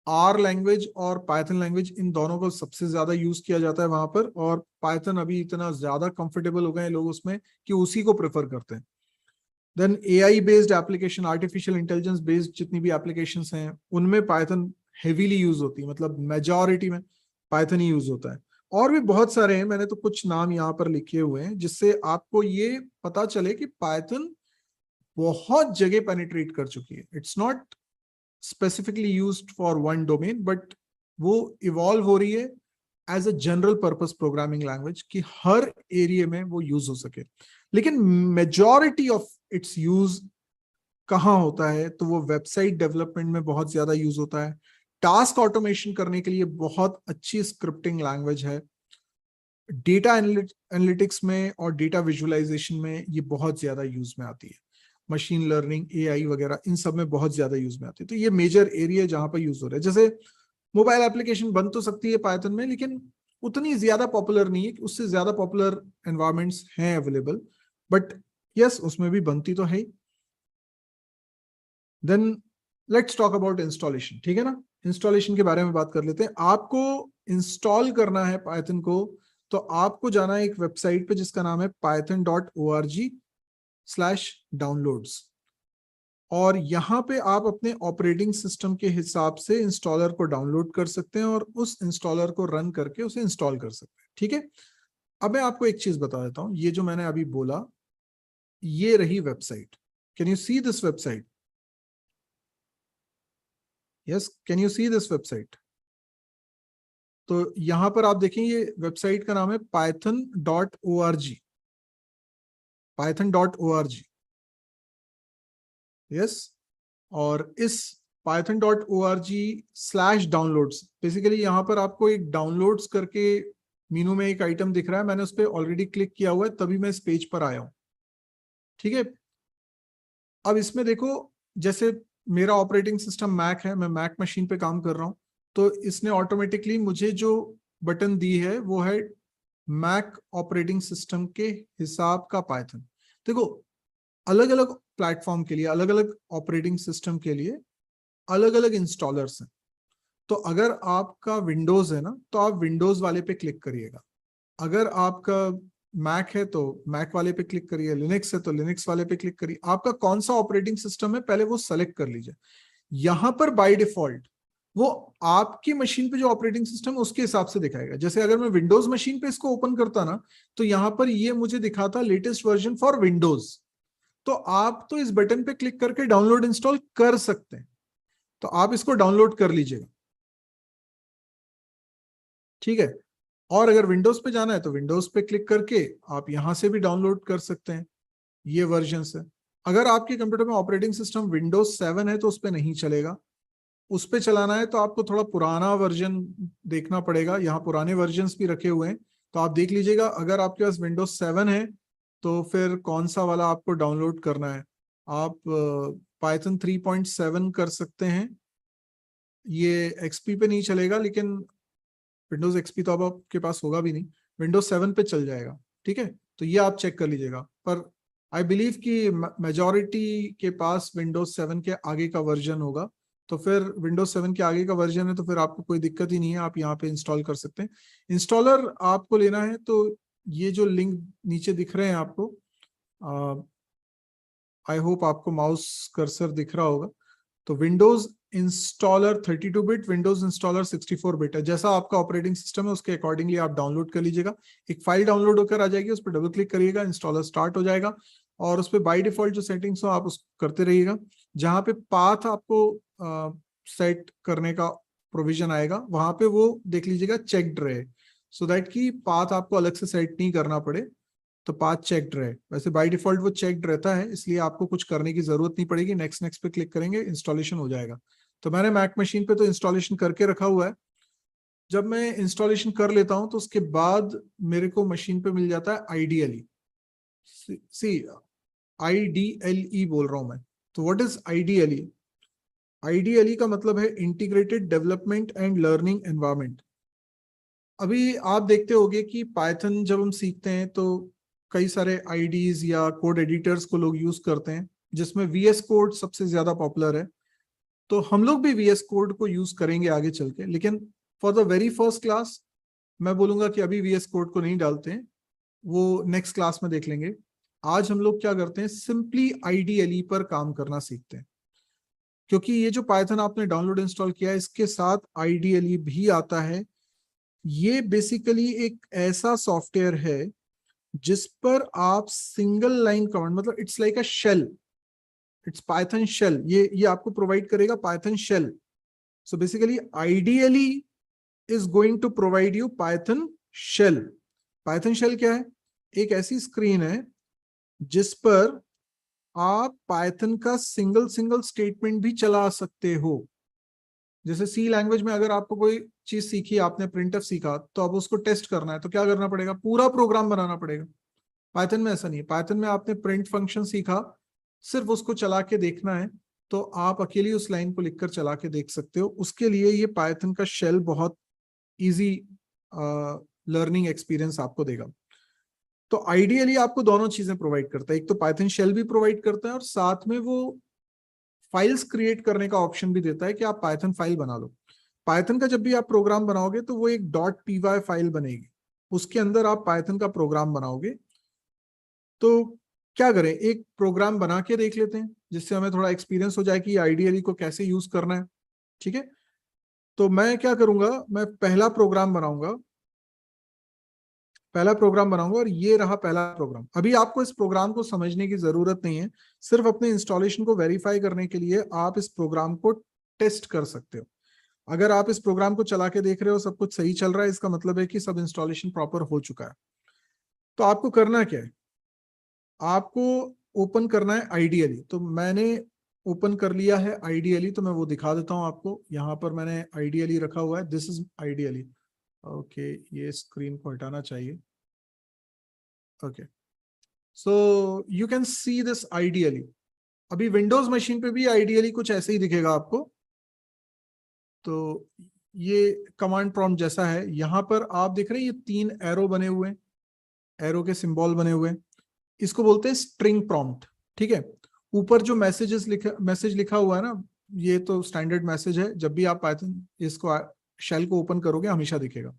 आर लैंग्वेज और पाइथन लैंग्वेज, इन दोनों को सबसे ज्यादा यूज किया जाता है वहां पर, और पाइथन अभी इतना ज्यादा कंफर्टेबल हो गए हैं लोग उसमें कि उसी को प्रेफर करते हैं. Then AI based application, artificial intelligence based जितनी भी एप्लीकेशंस हैं, उनमें पाइथन हेवीली यूज होती है. मतलब मेजॉरिटी में पाइथन ही यूज होता है. और भी बहुत सारे हैं, मैंने तो कुछ नाम यहाँ पर लिखे हुए हैं, जिससे आपको ये पता चले कि पाइथन बहुत जगह पेनिट्रेट कर चुकी है. It's not specifically used for one domain, but वो इवॉल्व हो रही है as a general purpose programming language, कि हर एरिया में वो यूज हो सके. लेकिन मेजॉरिटी ऑफ इट्स यूज कहाँ होता है, तो वो वेबसाइट डेवलपमेंट में बहुत ज्यादा यूज होता है. टास्क ऑटोमेशन करने के लिए बहुत अच्छी स्क्रिप्टिंग लैंग्वेज है. डेटा एनालिटिक्स में और डेटा विजुअलाइजेशन में ये बहुत ज्यादा यूज में आती है. मशीन लर्निंग, एआई वगैरह, इन सब में बहुत ज्यादा यूज में आती है. तो ये मेजर एरिया जहां पर यूज हो रहा है. जैसे मोबाइल एप्लीकेशन बन तो सकती है पाइथन में, लेकिन उतनी ज्यादा पॉपुलर नहीं है. उससे ज्यादा पॉपुलर एनवायरमेंट्स हैं अवेलेबल, बट यस, उसमें भी बनती तो है. Then let's talk about installation. ठीक है ना, इंस्टॉलेशन के बारे में बात कर लेते हैं. आपको इंस्टॉल करना है पाइथन को, तो आपको जाना है एक वेबसाइट पे जिसका नाम है python.org/downloads, और यहाँ पे आप अपने ऑपरेटिंग सिस्टम के हिसाब से इंस्टॉलर को डाउनलोड कर सकते हैं और उस इंस्टॉलर को रन करके उसे इंस्टॉल कर सकते हैं. ठीक है, अब मैं आपको एक चीज बता देता हूँ. ये जो मैंने अभी बोला, ये रही website. Can you see this website? Yes, can you see this website? तो यहां पर आप देखें, ये वेबसाइट का नाम है python.org. python.org. यस, और इस python.org/downloads, बेसिकली यहाँ पर आपको एक डाउनलोड्स करके मेनू में एक आइटम दिख रहा है. मैंने उस पर ऑलरेडी क्लिक किया हुआ है, तभी मैं इस पेज पर आया हूँ. ठीक है, अब इसमें देखो, जैसे मेरा ऑपरेटिंग सिस्टम मैक है, मैं मैक मशीन पे काम कर रहा हूं, तो इसने ऑटोमेटिकली मुझे जो बटन दी है वो है मैक ऑपरेटिंग सिस्टम के हिसाब का पाइथन। देखो, अलग अलग प्लेटफॉर्म के लिए, अलग अलग ऑपरेटिंग सिस्टम के लिए अलग अलग इंस्टॉलर्स हैं। तो अगर आपका विंडोज है ना, तो आप विंडोज वाले पे क्लिक करिएगा। अगर आपका मैक है तो मैक वाले पे क्लिक करिए, लिनक्स है तो लिनक्स वाले पे क्लिक करिए। आपका कौन सा ऑपरेटिंग सिस्टम है पहले वो सेलेक्ट कर लीजिए। यहां पर बाय डिफॉल्ट वो आपकी मशीन पे जो ऑपरेटिंग सिस्टम है उसके हिसाब से दिखाएगा। जैसे अगर मैं विंडोज मशीन पे इसको ओपन करता ना, तो यहां पर ये मुझे दिखाता लेटेस्ट वर्जन फॉर विंडोज। तो आप तो इस बटन पे क्लिक करके डाउनलोड इंस्टॉल कर सकते हैं, तो आप इसको डाउनलोड कर लीजिएगा, ठीक है। और अगर विंडोज पे जाना है तो विंडोज पे क्लिक करके आप यहां से भी डाउनलोड कर सकते हैं ये वर्जन से। अगर आपके कंप्यूटर में ऑपरेटिंग सिस्टम विंडोज 7 है तो उस पर नहीं चलेगा। उस पे चलाना है तो आपको थोड़ा पुराना वर्जन देखना पड़ेगा। यहाँ पुराने वर्जन्स भी रखे हुए हैं, तो आप देख लीजिएगा। अगर आपके पास विंडोज 7 है तो फिर कौन सा वाला आपको डाउनलोड करना है। आप पाइथन 3.7 कर सकते हैं। ये एक्सपी पे नहीं चलेगा, लेकिन विंडोज एक्सपी तो अब आपके पास होगा भी नहीं, विंडोज 7 पे चल जाएगा, ठीक है। तो ये आप चेक कर लीजिएगा। पर आई बिलीव कि मेजॉरिटी के पास विंडोज 7 के आगे का वर्जन होगा। तो फिर विंडोज 7 के आगे का वर्जन है तो फिर आपको कोई दिक्कत ही नहीं है, आप यहाँ पे इंस्टॉल कर सकते हैं। इंस्टॉलर आपको लेना है तो ये जो लिंक नीचे दिख रहे हैं आपको, आई होप आपको माउस कर्सर दिख रहा होगा। तो Windows installer 32 bit, Windows installer 64 bit है। जैसा आपका ऑपरेटिंग सिस्टम है उसके अकॉर्डिंगली आप डाउनलोड कर लीजिएगा। एक फाइल डाउनलोड होकर आ जाएगी, उस पर डबल क्लिक करिएगा, इंस्टॉलर स्टार्ट हो जाएगा। और उस पर बाय डिफॉल्ट जो सेटिंग्स हो आप उस करते रहिएगा। जहाँ पे पाथ आपको सेट करने का प्रोविजन आएगा वहां पे वो देख लीजिएगा चेक्ड रहे, सो दैट कि पाथ आपको अलग से सेट नहीं करना पड़े, तो पाथ चेक्ड रहे। वैसे बाय डिफॉल्ट वो चेक्ड रहता है, इसलिए आपको कुछ करने की जरूरत नहीं पड़ेगी। नेक्स्ट नेक्स्ट पे क्लिक करेंगे, इंस्टॉलेशन हो जाएगा। तो मैंने मैक मशीन पे तो इंस्टॉलेशन करके रखा हुआ है। जब मैं इंस्टॉलेशन कर लेता हूं तो उसके बाद मेरे को मशीन पे मिल जाता है आईडीएलई। सी, आईडीएलई बोल रहा हूं मैं। तो व्हाट इज आईडीएलई? आईडीएलई का मतलब है integrated development and learning environment. अभी आप देखते होंगे कि पाइथन जब हम सीखते हैं तो कई सारे आईडीज या कोड एडिटर्स को लोग यूज करते हैं, जिसमें वीएस कोड सबसे ज्यादा पॉपुलर है। तो हम लोग भी वीएस कोड को यूज करेंगे आगे चल के, लेकिन for the very first class मैं बोलूंगा कि अभी वीएस कोड को नहीं डालते हैं, वो नेक्स्ट क्लास में देख लेंगे। आज हम लोग क्या करते हैं, सिंपली आईडीएलई पर काम करना सीखते हैं। क्योंकि ये जो पाइथन आपने डाउनलोड इंस्टॉल किया है इसके साथ आईडीएलई भी आता है। ये बेसिकली एक ऐसा सॉफ्टवेयर है जिस पर आप सिंगल लाइन कमांड, मतलब it's like a shell, it's Python shell, ये आपको प्रोवाइड करेगा Python shell. So basically ideally is going to provide you Python shell. Python shell क्या है? एक ऐसी स्क्रीन है जिस पर आप पाइथन का सिंगल सिंगल स्टेटमेंट भी चला सकते हो। जैसे सी लैंग्वेज में अगर आपको कोई चीज सीखी, आपने प्रिंटफ सीखा, तो अब उसको टेस्ट करना है तो क्या करना पड़ेगा, पूरा प्रोग्राम बनाना पड़ेगा। पाइथन में ऐसा नहीं है। पाइथन में आपने प्रिंट फंक्शन सीखा, सिर्फ उसको चला के देखना है, तो आप अकेली उस लाइन को लिखकर चला के देख सकते हो। उसके लिए ये पाइथन का शेल बहुत इजी लर्निंग एक्सपीरियंस आपको देगा। तो आइडियली आपको दोनों चीजें प्रोवाइड करता है, एक तो पाइथन शेल भी प्रोवाइड करता है और साथ में वो फाइल्स क्रिएट करने का ऑप्शन भी देता है कि आप पाइथन फाइल बना लो। पाइथन का जब भी आप प्रोग्राम बनाओगे तो वो एक .py फाइल बनेगी, उसके अंदर आप पाइथन का प्रोग्राम बनाओगे। तो क्या करें, एक प्रोग्राम बना के देख लेते हैं जिससे हमें थोड़ा एक्सपीरियंस हो जाए कि आइडियली को कैसे यूज करना है, ठीक है। तो मैं क्या करूंगा, मैं पहला प्रोग्राम बनाऊंगा और ये रहा पहला प्रोग्राम। अभी आपको इस प्रोग्राम को समझने की जरूरत नहीं है, सिर्फ अपने इंस्टॉलेशन को वेरीफाई करने के लिए आप इस प्रोग्राम को टेस्ट कर सकते हो। अगर आप इस प्रोग्राम को चला के देख रहे हो सब कुछ सही चल रहा है, इसका मतलब है कि सब इंस्टॉलेशन प्रॉपर हो चुका है। तो आपको करना क्या है, आपको ओपन करना है आइडियली। तो मैंने ओपन कर लिया है आइडियली, तो मैं वो दिखा देता हूं आपको। यहाँ पर मैंने आइडियली रखा हुआ है, दिस इज आइडियली। ओके, ये स्क्रीन को हटाना चाहिए। Okay, so you can see this ideally. अभी विंडोज मशीन पे भी आइडियली कुछ ऐसे ही दिखेगा आपको। तो ये कमांड प्रॉम्प्ट जैसा है। यहां पर आप देख रहे हैं ये 3 एरो बने हुए हैं, एरो के सिंबल बने हुए हैं, इसको बोलते हैं स्ट्रिंग प्रॉम्प्ट। ठीक है, ऊपर जो मैसेज लिखा हुआ है ना, ये तो स्टैंडर्ड मैसेज है, जब भी आप पाइथन इसको शेल को ओपन करोगे हमेशा दिखेगा।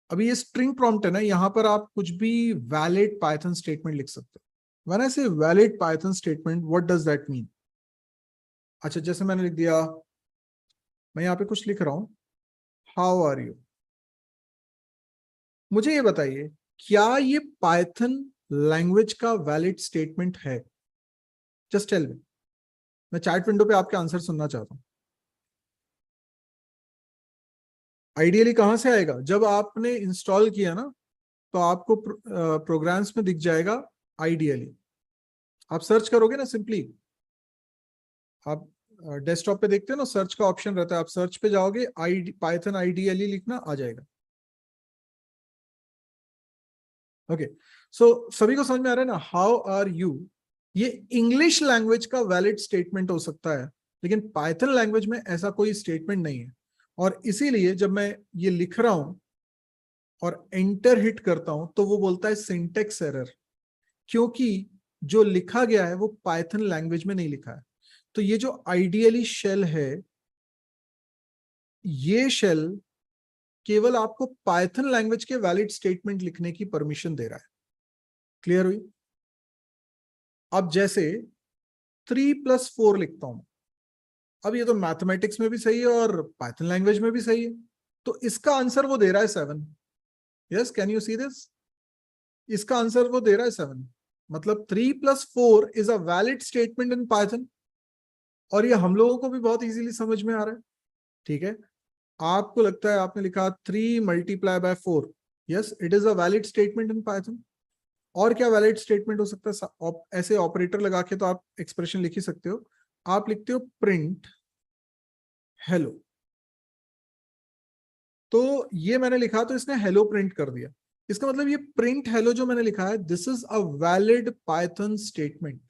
अभी ये स्ट्रिंग प्रॉम्प्ट है ना, यहां पर आप कुछ भी वैलिड पाइथन स्टेटमेंट लिख सकते हो। व्हेन आई से valid Python statement, what does that mean? अच्छा, जैसे मैंने लिख दिया, मैं यहाँ पे कुछ लिख रहा हूं, हाउ आर यू। मुझे ये बताइए, क्या ये पाइथन लैंग्वेज का वैलिड स्टेटमेंट है? Just tell me. मैं चैट विंडो पे आपके आंसर सुनना चाहता हूं। आइडियली कहां से आएगा? जब आपने इंस्टॉल किया ना, तो आपको प्रोग्राम्स में दिख जाएगा आइडियली। आप सर्च करोगे ना, सिंपली आप डेस्कटॉप पे देखते हो ना, सर्च का ऑप्शन रहता है, आप सर्च पे जाओगे, पाइथन आइडियली लिखना आ जाएगा। ओके, सो सभी को समझ में आ रहा है ना, हाउ आर यू? ये इंग्लिश लैंग्वेज का वैलिड स्टेटमेंट हो सकता है, लेकिन पाइथन लैंग्वेज में ऐसा कोई स्टेटमेंट नहीं है। और इसीलिए जब मैं ये लिख रहा हूं और एंटर हिट करता हूं, तो वो बोलता है सिंटेक्स एरर, क्योंकि जो लिखा गया है वो पाइथन लैंग्वेज में नहीं लिखा है। तो ये जो आइडियली शेल है, ये शेल केवल आपको पाइथन लैंग्वेज के वैलिड स्टेटमेंट लिखने की परमिशन दे रहा है। क्लियर हुई? अब जैसे 3+4 लिखता हूं, अब ये तो मैथमेटिक्स में भी सही है और पाइथन लैंग्वेज में भी सही है, तो इसका आंसर वो दे रहा है 7। Yes, can you see this? इसका आंसर वो दे रहा है 7। मतलब 3+4 is a valid statement in Python. और ये हम लोगों को भी बहुत इजीली समझ में आ रहा है। ठीक है, आपको लगता है आपने लिखा 3 × 4, yes, it is a valid statement in Python. और क्या वैलिड स्टेटमेंट हो सकता है? ऐसे ऑपरेटर लगा के तो आप एक्सप्रेशन लिख ही सकते हो। आप लिखते हो प्रिंट हेलो, तो ये मैंने लिखा तो इसने हेलो प्रिंट कर दिया। इसका मतलब ये प्रिंट हेलो जो मैंने लिखा है, this is a valid Python statement.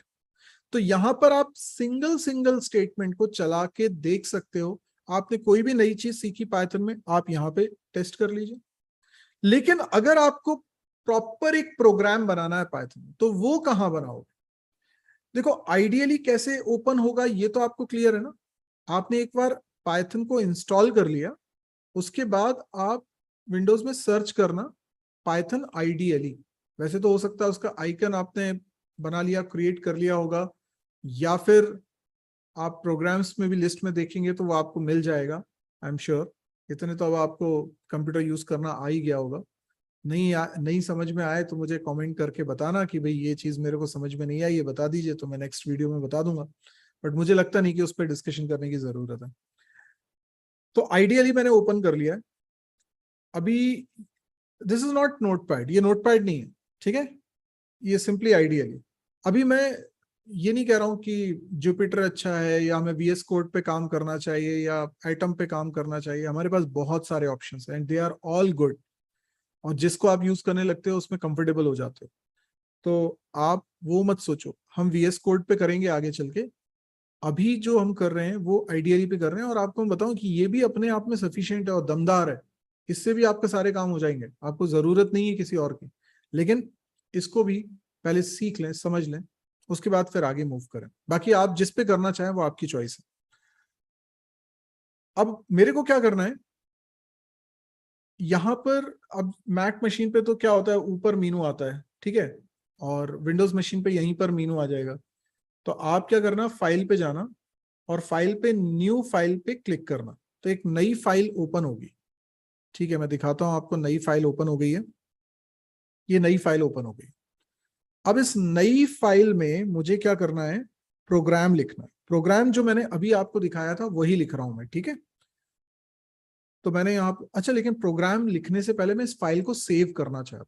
तो यहां पर आप सिंगल सिंगल स्टेटमेंट को चला के देख सकते हो। आपने कोई भी नई चीज सीखी पाइथन में, आप यहां पे टेस्ट कर लीजिए। लेकिन अगर आपको प्रॉपर एक प्रोग्राम बनाना है पाइथन में, तो वो कहां बनाओगे? देखो, आइडियली कैसे ओपन होगा ये तो आपको क्लियर है ना। आपने एक बार पाइथन को इंस्टॉल कर लिया, उसके बाद आप विंडोज में सर्च करना पाइथन आइडियली। वैसे तो हो सकता है उसका आइकन आपने बना लिया, क्रिएट कर लिया होगा, या फिर आप प्रोग्राम्स में भी लिस्ट में देखेंगे तो वो आपको मिल जाएगा, आई एम श्योर। इतने तो अब आपको कंप्यूटर यूज करना आ ही गया होगा। नहीं समझ में आए तो मुझे कमेंट करके बताना कि भाई ये चीज मेरे को समझ में नहीं आई, ये बता दीजिए, तो मैं नेक्स्ट वीडियो में बता दूंगा। बट मुझे लगता नहीं कि उस पर डिस्कशन करने की जरूरत है। तो आइडियली मैंने ओपन कर लिया है। अभी दिस इज नॉट नोटपैड, ये नोटपैड नहीं है, ठीक है, ये सिंपली आइडियली। अभी मैं ये नहीं कह रहा हूं कि जुपिटर अच्छा है या हमें VS कोड पे काम करना चाहिए या एटम पे काम करना चाहिए। हमारे पास बहुत सारे ऑप्शंस हैं and they are all good, और जिसको आप यूज करने लगते हो उसमें कंफर्टेबल हो जाते हो। तो आप वो मत सोचो हम VS कोड पे करेंगे आगे चल के। अभी जो हम कर रहे हैं वो आइडियली पे कर रहे हैं, और आपको मैं बताऊं कि ये भी अपने आप में सफिशिएंट है और दमदार है। इससे भी आपके सारे काम हो जाएंगे, आपको जरूरत नहीं है किसी और की। लेकिन इसको भी पहले सीख लें, समझ लें, उसके बाद फिर आगे मूव करें। बाकी आप जिस पे करना चाहें वो आपकी चॉइस है। अब मेरे को क्या करना है यहां पर? अब मैक मशीन पे तो क्या होता है, ऊपर मीनू आता है, ठीक है, और विंडोज मशीन पे यहीं पर मीनू आ जाएगा। तो आप क्या करना, फाइल पे जाना और फाइल पे न्यू फाइल पे क्लिक करना, तो एक नई फाइल ओपन होगी। ठीक है, मैं दिखाता हूं आपको, नई फाइल ओपन हो गई है, ये नई फाइल ओपन हो गई। अब इस नई फाइल में मुझे क्या करना है, प्रोग्राम लिखना है। प्रोग्राम जो मैंने अभी आपको दिखाया था वही लिख रहा हूं मैं, ठीक है। तो मैंने यहाँ, अच्छा, लेकिन प्रोग्राम लिखने से पहले मैं इस फाइल को सेव करना चाहता हूँ,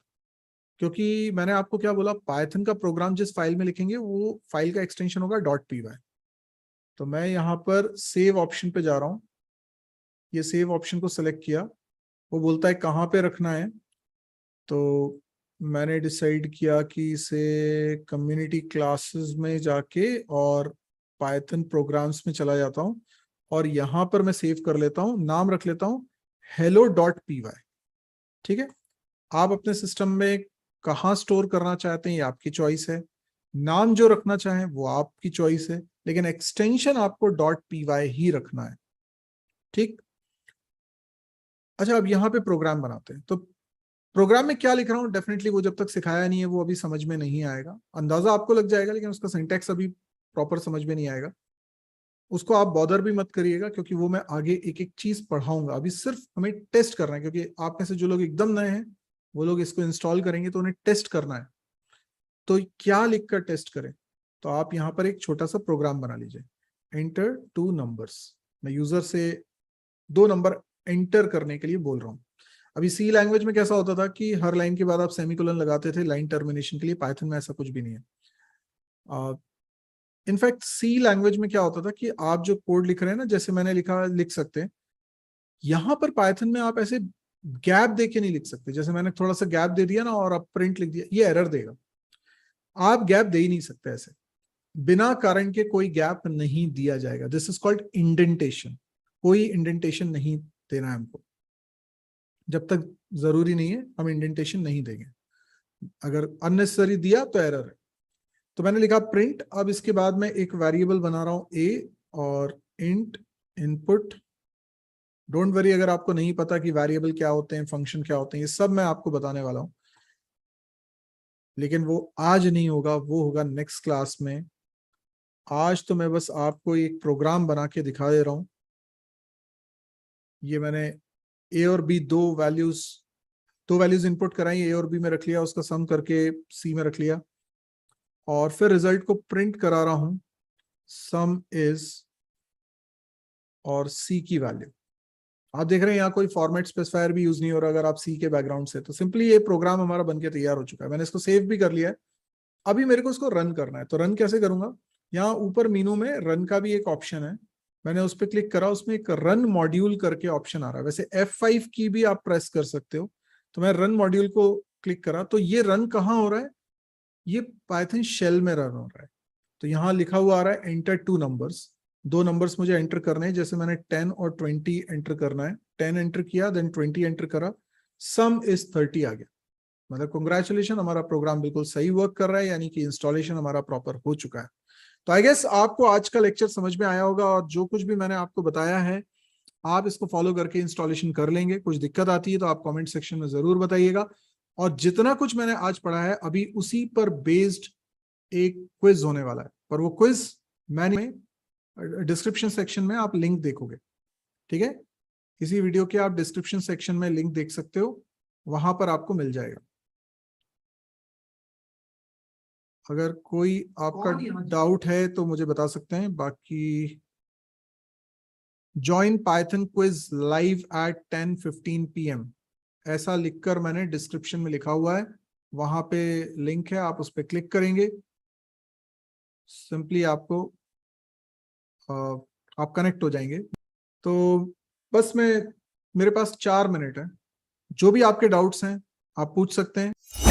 क्योंकि मैंने आपको क्या बोला, पाइथन का प्रोग्राम जिस फाइल में लिखेंगे वो फाइल का एक्सटेंशन होगा .py। तो मैं यहाँ पर सेव ऑप्शन पे जा रहा हूँ, ये सेव ऑप्शन को सेलेक्ट किया। वो बोलता है कहाँ पे रखना है, तो मैंने डिसाइड किया कि इसे कम्युनिटी क्लासेस में जाके और पाइथन प्रोग्राम्स में चला जाता हूँ और यहाँ पर मैं सेव कर लेता हूँ, नाम रख लेता हूँ hello.py। ठीक है, आप अपने सिस्टम में कहाँ स्टोर करना चाहते हैं ये आपकी चॉइस है, नाम जो रखना चाहें वो आपकी चॉइस है, लेकिन एक्सटेंशन आपको .py ही रखना है। ठीक, अच्छा अब यहाँ पे प्रोग्राम बनाते हैं। तो प्रोग्राम में क्या लिख रहा हूँ डेफिनेटली वो जब तक सिखाया नहीं है वो अभी समझ में नहीं आएगा, अंदाजा आपको लग जाएगा लेकिन उसका सिंटैक्स अभी प्रॉपर समझ में नहीं आएगा। उसको आप बॉदर भी मत करिएगा क्योंकि वो मैं आगे एक एक चीज पढ़ाऊंगा, अभी सिर्फ हमें टेस्ट करना है, क्योंकि आप में से जो लोग एकदम नए हैं वो लोग इसको इंस्टॉल करेंगे तो उन्हें टेस्ट करना है। तो क्या लिखकर टेस्ट करें, तो आप यहाँ पर एक छोटा सा प्रोग्राम बना लीजिए, एंटर 2 नंबर्स। मैं यूजर से 2 नंबर एंटर करने के लिए बोल रहा हूँ। अभी सी लैंग्वेज में कैसा होता था कि हर लाइन के बाद आप सेमीकोलन लगाते थे लाइन टर्मिनेशन के लिए, पाइथन में ऐसा कुछ भी नहीं है। इनफैक्ट सी लैंग्वेज में क्या होता था कि आप जो कोड लिख रहे हैं ना, जैसे मैंने लिखा लिख सकते हैं, यहां पर पाइथन में आप ऐसे गैप दे के नहीं लिख सकते। जैसे मैंने थोड़ा सा गैप दे दिया ना और अब प्रिंट लिख दिया, ये एरर देगा। आप गैप दे ही नहीं सकते, ऐसे बिना कारण के कोई गैप नहीं दिया जाएगा। This is called indentation. कोई इंडेंटेशन नहीं देना है हमको, जब तक जरूरी नहीं है हम इंडेंटेशन नहीं देंगे। अगर अननेसेसरी दिया तो एरर है। तो मैंने लिखा प्रिंट। अब इसके बाद मैं एक वेरिएबल बना रहा हूं ए और इंट इनपुट। डोंट वरी अगर आपको नहीं पता कि वेरिएबल क्या होते हैं, फंक्शन क्या होते हैं, ये सब मैं आपको बताने वाला हूं, लेकिन वो आज नहीं होगा, वो होगा नेक्स्ट क्लास में। आज तो मैं बस आपको एक प्रोग्राम बना के दिखा दे रहा हूं। ये मैंने ए और बी दो वैल्यूज इनपुट कराई, ए और बी में रख लिया, उसका सम करके सी में रख लिया और फिर रिजल्ट को प्रिंट करा रहा हूं सम इज और सी की वैल्यू। आप देख रहे हैं यहाँ कोई फॉर्मेट स्पेसिफायर भी यूज नहीं हो रहा अगर आप सी के बैकग्राउंड से। तो सिंपली ये प्रोग्राम हमारा बनके तैयार हो चुका है। मैंने इसको सेव भी कर लिया है। अभी मेरे को इसको रन करना है। तो रन कैसे करूंगा, यहाँ ऊपर मीनू में रन का भी एक ऑप्शन है, मैंने उस पर क्लिक करा, उसमें एक रन मॉड्यूल करके ऑप्शन आ रहा है। वैसे F5 की भी आप प्रेस कर सकते हो। तो मैं रन मॉड्यूल को क्लिक करा, तो ये रन कहाँ हो रहा है, ये पाइथन शेल में रन हो रहा है। तो यहाँ लिखा हुआ आ रहा है एंटर 2 नंबर्स। 2 नंबर्स मुझे एंटर करने हैं, जैसे मैंने 10 और 20 एंटर करना है। 10 एंटर किया, देन 20 एंटर करा, सम इज 30 आ गया। मतलब कॉन्ग्रेचुलेशन, हमारा प्रोग्राम बिल्कुल सही वर्क कर रहा है, यानी कि इंस्टॉलेशन हमारा प्रॉपर हो चुका है। तो आई गेस आपको आज का लेक्चर समझ में आया होगा और जो कुछ भी मैंने आपको बताया है आप इसको फॉलो करके इंस्टॉलेशन कर लेंगे। कुछ दिक्कत आती है तो आप कमेंट सेक्शन में जरूर बताइएगा। और जितना कुछ मैंने आज पढ़ा है अभी उसी पर बेस्ड एक क्विज होने वाला है, पर वो क्विज मैंने डिस्क्रिप्शन सेक्शन में आप लिंक देखोगे। ठीक है, इसी वीडियो के आप डिस्क्रिप्शन सेक्शन में लिंक देख सकते हो, वहां पर आपको मिल जाएगा। अगर कोई आपका डाउट है तो मुझे बता सकते हैं। बाकी join Python quiz live at 10:15 PM ऐसा लिखकर मैंने डिस्क्रिप्शन में लिखा हुआ है, वहां पे लिंक है, आप उस पर क्लिक करेंगे, सिंपली आपको आप कनेक्ट हो जाएंगे। तो बस मेरे पास 4 मिनट है, जो भी आपके डाउट्स हैं आप पूछ सकते हैं।